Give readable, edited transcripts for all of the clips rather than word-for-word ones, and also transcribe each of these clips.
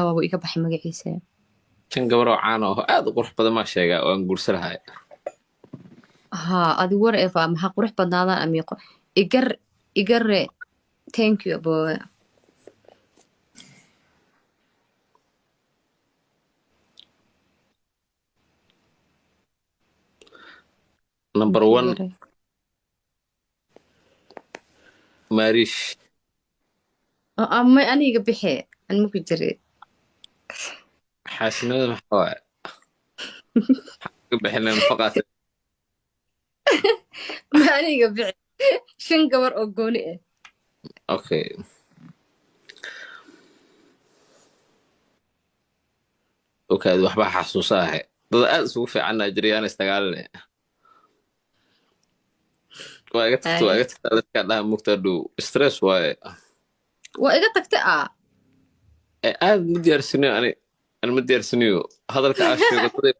waa iga baxay magaciisa. Kan gabar oo caan ah oo aad u qurux badan ma sheegaa oo aan guursanahay. haa adi war eva maxaa qurux badnaadaan amiiqo igare thank you boy. Number 1 Marish. ama aniga bixe an ma ku jire xaasinimada maxaa waaye ka bixinay nafaqaas. ma aniga bixe 5 gabar oo gooni ah. Okay. Okay, waxba xasuusahay dad aad isugu fiican Nigerian istagaalne waa iga tagtay dadka dhaha mugtadu stress waaye waa iga tagtay aad ma diyaarsanayo ani ma diyaarsanayo hadalka aad sheegtay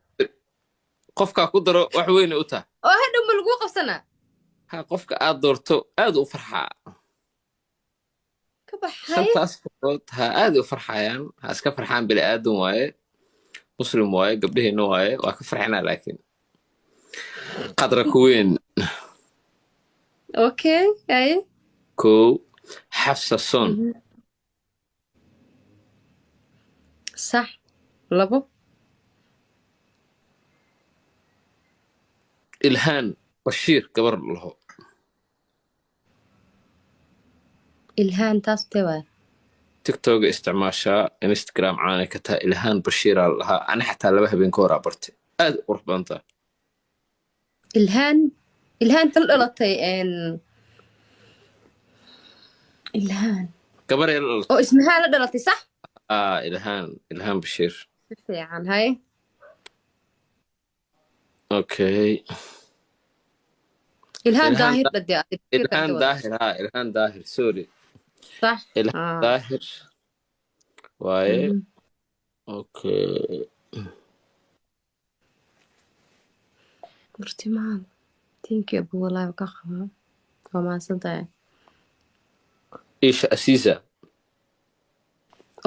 qofka ku daro wax weyn u tahay oo hadhow ma lagu qabsanaa ha qofka aad doorto aad u farxaa ka baxay shantaas qodob ha aad u farxayaan ha iska farxaan bil aadan waaye muslim waaye gabdhaheena waaye waa ka farxinaa laakiin qadra ku weyn okay ay ko xafsa son صح labo ilhaan bashiir gabar laho ilhaan taas tewa tiktok isticmaashaa instagram caana ka tahay ilhaan bashiir lahaa ani xataa laba habeen ka hor bartay aad u qurux badan tahay ilhaan tal dhalatay ilhaan gabar yar dhalatay oo ismahaa la dhalatay sax ilhaan bashiir si fiican hay okay ilhaan daahir dhadee ilhaan daahir sorry صح ilhaan daahir waaye okay murtimaan thank you abu wallahi ka qaba waa maasantahay isha asiisa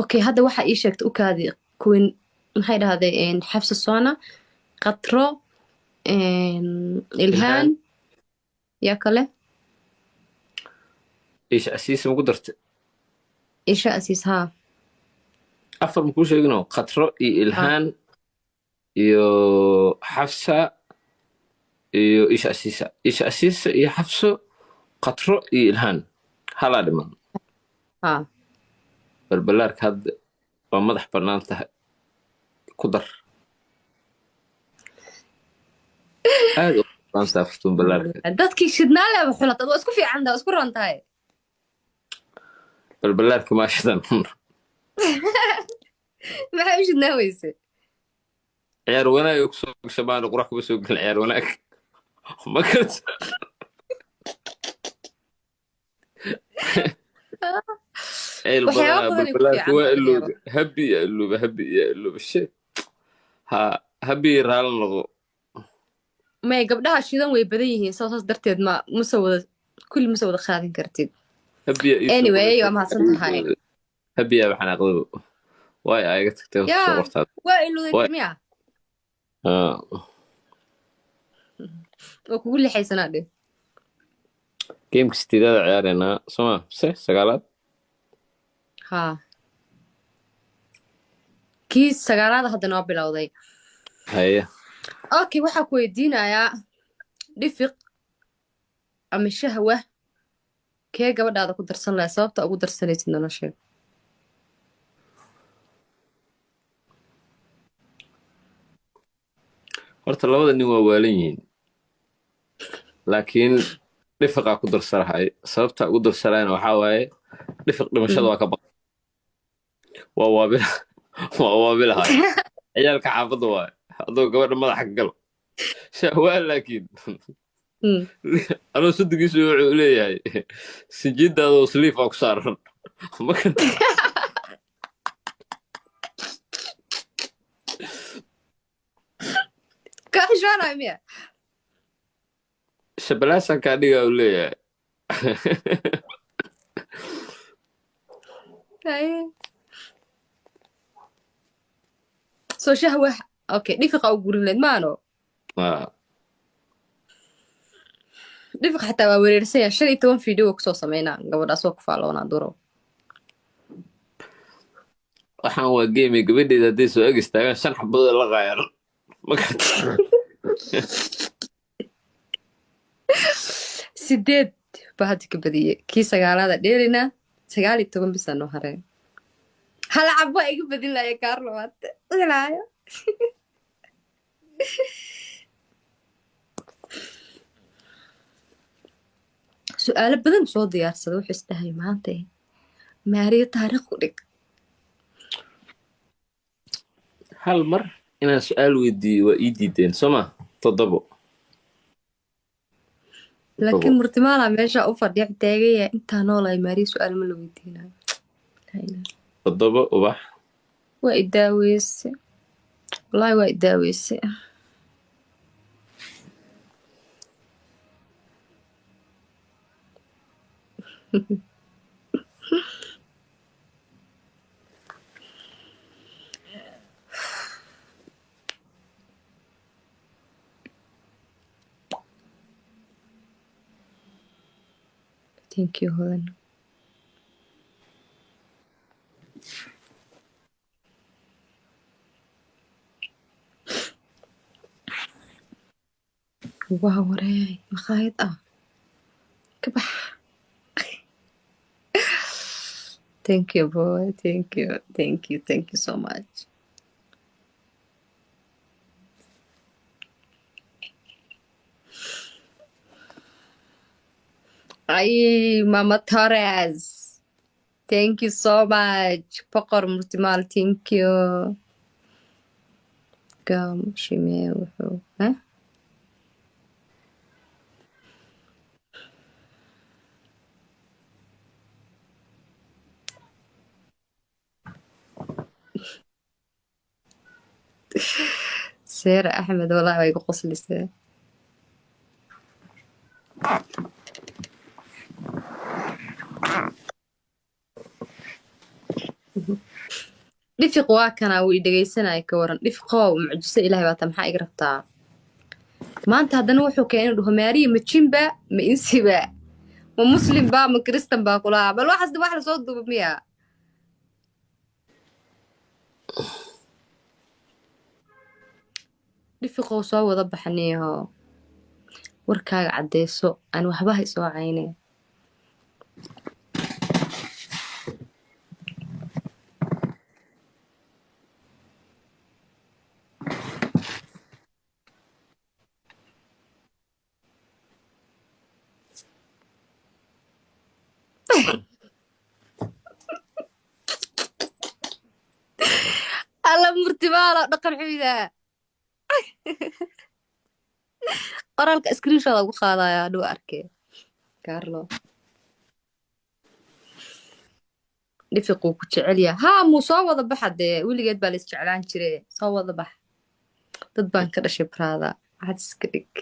okay hadda waxa ii sheegtay u kaadi kuwin maxay dhahday xafsa soona qatro ilhaan ya kale isha asiisa ma ku dartay isha asiis haa afar ma kuu sheegino qatro iyo ilhaan iyo xafsa iyo isha asiisa iyo xafso qatro iyo ilhaan halaa dhiman haa balbalaarka hadda waa madax bannaan tahay ku dar aad u baantaa furtun balaarka dadkii shidnaaleeba xulata waa isku fiican tahay isku ron tahay balbalaarka maashidan maxay u shidnaa weyse ciyaar wanaag ku soo gashamaan qurax kuma soo galin ciyaar wanaag ma karta balbalaarka waa ilooba habi ya ilooba shit habi raalan noqo may gabdhaha shidan way badan yihiin saas darteed kulli mase wada qaadin kartid anyway waa mahadsan tahay habiya waxaan aqdo way ayaga tagtay soo qortaa waa ilooday miya oo kugu lixaysanaa dhe gameka sideedada ciyaaraynaa soma se sagaalaad haa kii sagaalaada hadda noo bilowday haya okay waxaa ku weydiinayaa dhifiq ama shahwa kee gabadhaada ku darsan lahay sababta ugu darsanaysid nolosheeda horta labada nin waa waalan yihiin laakiin dhifiqaa ku darsanahay sababta ugu darsanayna waxaa waaye dhifiq dhimashada waa ka baq waa waabilahay ciyaalka xaafadda waaye hadduu gabadha madaxa ka galo shahwaa laakiin anuu sodonkiisu wuxuu leeyahay sinjiidaadoo sliifaa ku saaran kaxishoonay miya shabalaasan kaa dhigaa uu leeyahay soo shahwa okay dhifiqa u gurin leed maano Ah, dhifiq xataa waa wereersan yahay 15 video kusoo sameynaa gabadhaasoo ku faaloonaa duro waxaan waa geemi gabadheeda hadday soo eg istaagaan 5 xabadood la qaayano markaad 8 baa hadda ka badiyey kii 9aada dheerinaa 19 bisa noo hareen hal cabo iga badin laaya kaarlo waate ilaayo su-aalo badan soo diyaarsada wuxuu isdhahay maanta maariyo taariikh ku dhig hal mar inaan su-aal weydiiyo waa ii diideen soo ma 7 laakiin murtimaala meesha u fadhiya taagaya intaa noolay maariyo su-aal ma la weydiinayo 7 ubax waa i daaweyse wallaahi waa i daaweyse thank you hodan waa wareey makhaayad ah ka bax thank you boy thank you so much ay mama Torres thank you so much boqor murtimaal thank you gam shimee wuxuu seera axmed wallaahi waa igu qoslisee dhifiq waa kanaa wuu i dhegaysanaya ka waran dhifiqow mucjiso ilaahay baata maxaa iga rabtaa maanta haddana wuxuu keenay inuu dhaho maariya ma jimba ma insiba ma muslim baa ma kristan baa kulahaa bal waxaasna wax lasoo duuba miya dhifiqow soo wada baxaniyaho warkaaga caddeyso aan waxba hay soo cayne alla murtimaalo dhaqan xumida qoraalka screenshot ugu qaadaya adhuu arkee carlo dhifiquu ku jecel yahay haa muu soo wada baxa dee weligeed baa la isjeclaan jire soo wada bax dad baan ka dhashay braada cad iska dhig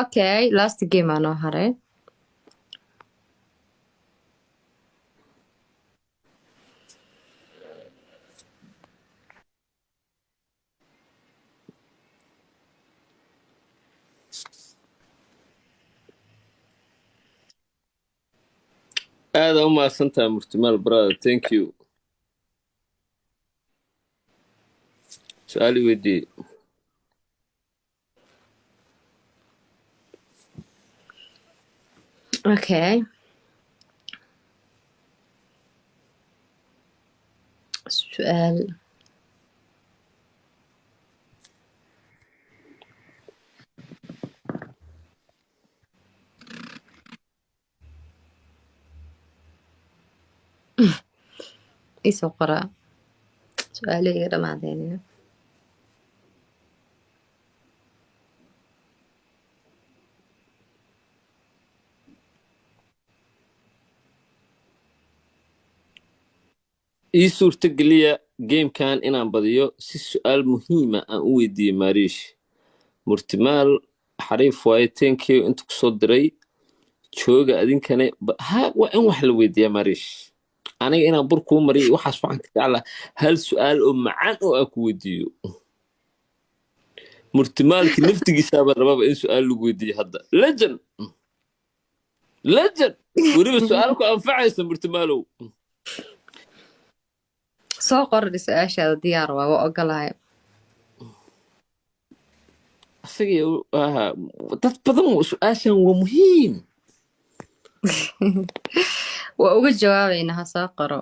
okay last game aa noo haray aada u mahadsantahay murtimaal brother thank you su-aal i weydiiye okay su-aal isoo qoraa su-aaleyga dhamaadeynaya ii suurta geliya gamekan inaan badiyo si su'aal muhiima aan u weydiiyo maariish murtimaal xariif waaye tenkiyo inta kusoo diray jooga adinkane ha waa in wax la weydiiyaa maariish aniga inaan bur kuu mariyo waxaas waxaan ka jeclaa hal su'aal oo macaan oo aan ku weydiiyo murtimaalki naftigiisaaba rababa in su'aal lagu weydiiyo hadda legend weliba su'aal ku anfacaysa murtimaalow soo qordhi su-aashaada diyaar waa ogolahay asaga dad badan su-aashan waa muhiim waa uga jawaabaynaa ha soo qoro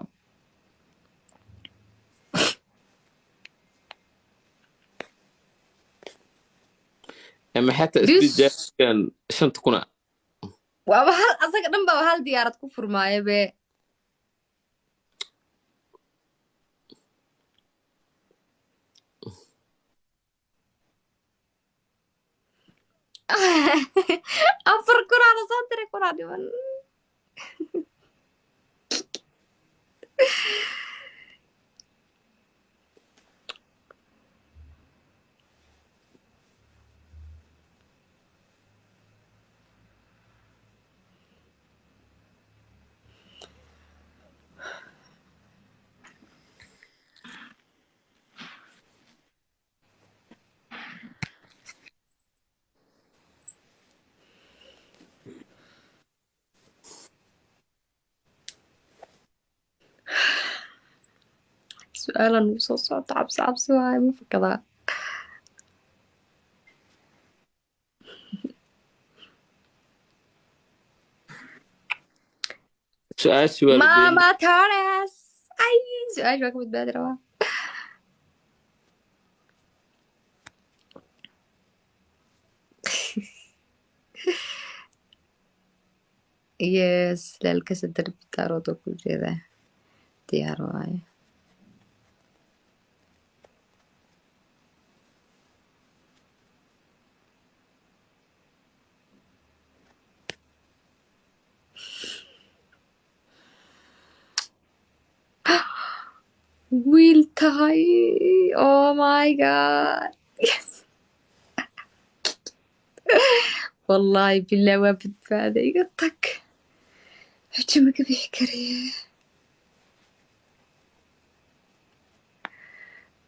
ama xataa isdijaaskan 5,000 waaba hal asaga dhan baa hal diyaarad ku furmaaya be afar kunaa la soo diray kunaa dhiman su-aalan uu soo socota cabsi waaye ma fakadaa su-aashii waa la mama Torres ay su-aasha waa ka badbaadi rabaa yes laalkasa darbi taarooda ku jeedaa diyaar waaye wiil tahay oh my god yes wallahi billah waa badbaaday iga tag xujo ma ka bixi karaya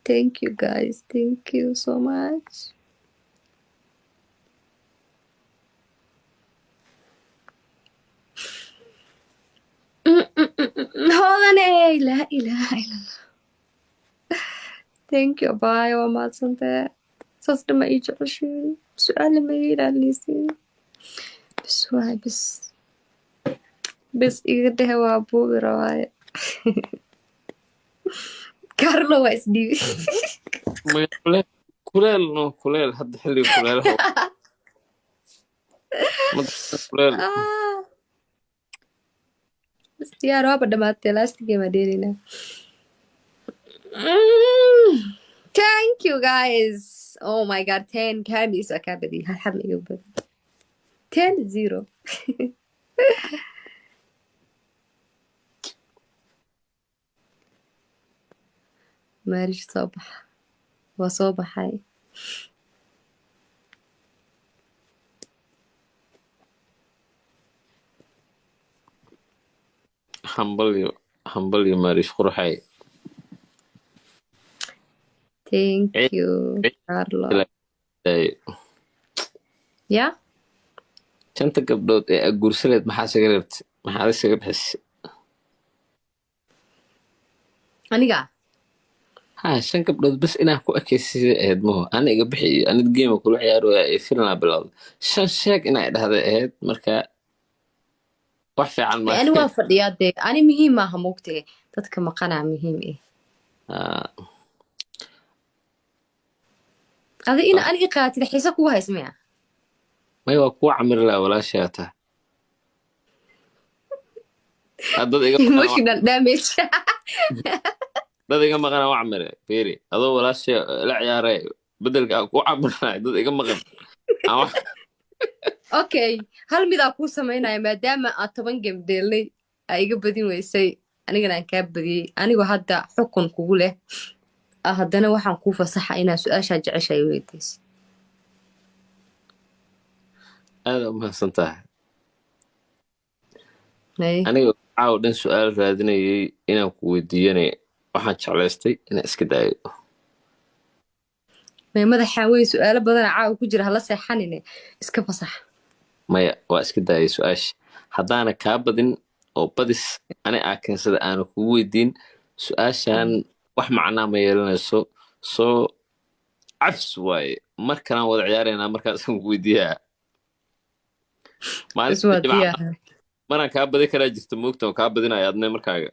thank you guys thank you so much hodane laa ilaaha ila allah thank you bye waa mahadsantee saas dhama ii jeceshiin su-aal ma ii ilaalisiin bes waay bes iga dhehe waa buubi rabaaye carlo waa isdhiibi kuleel hadda xilliga kuleelaha kuleel bes diyaar waaba dhamaatee laastigee maa dheelaynaa thank you guys oh my god 10 candies waa kaa badiyay hal xadna iga badan 10-0 maarish soo baxa waa soo baxay hambalyo maariish qurxay thank you carlo ya 5 gabdhood ee aad guursaleed maxaa isaga reebtay maxaad isaga bixisay aniga ha 5 gabdhood bas inaa ku ekeysisay ahayd maho ana iga bixiyo anid geema kula ciyaarooya ee filanaa bilowda 5 sheeg inaa idhahday ahayd marka wax fiican ma ani waa fadhiyaa dee ani muhiim maaha moogtee dadka maqanaa muhiim adi ina ani iqaatid xiisa kugu haysmaya may waa kuwa camir laa walaashaa taa emotional damage dad iga maqana waa camire fiiri adoo walaasha la ciyaaray bedelka ku camirnay dad iga maqan okay hal midaa kuu samaynaya maadaama aad 10 game deelnay aa iga badin weysay anigana aan kaa badiyey anigoo hadda xukun kugu leh haddana waxaan kuu fasaxa inaa su-aashaa jecesha ay weydiiso aada u mahadsan tahay aniga caaw dhan su-aal raadinayay inaan ku weydiiyana waxaan jeclaystay inaan iska daayo may madaxaa wey su-aalo badana caawa ku jira hala seexanine iska fasax maya waa iska daayay su-aasha haddaana kaa badin oo badis ani aa keensada aana kugu weydiin su-aashan wax macnaa ma yeelanayso soo cafs waaye mar kalaan wada ciyaaraynaa markaasaan ku weydiiyaa iswaa diyaar maraan kaa badi karaa jirta moogta oo kaa badinaya adne markaaga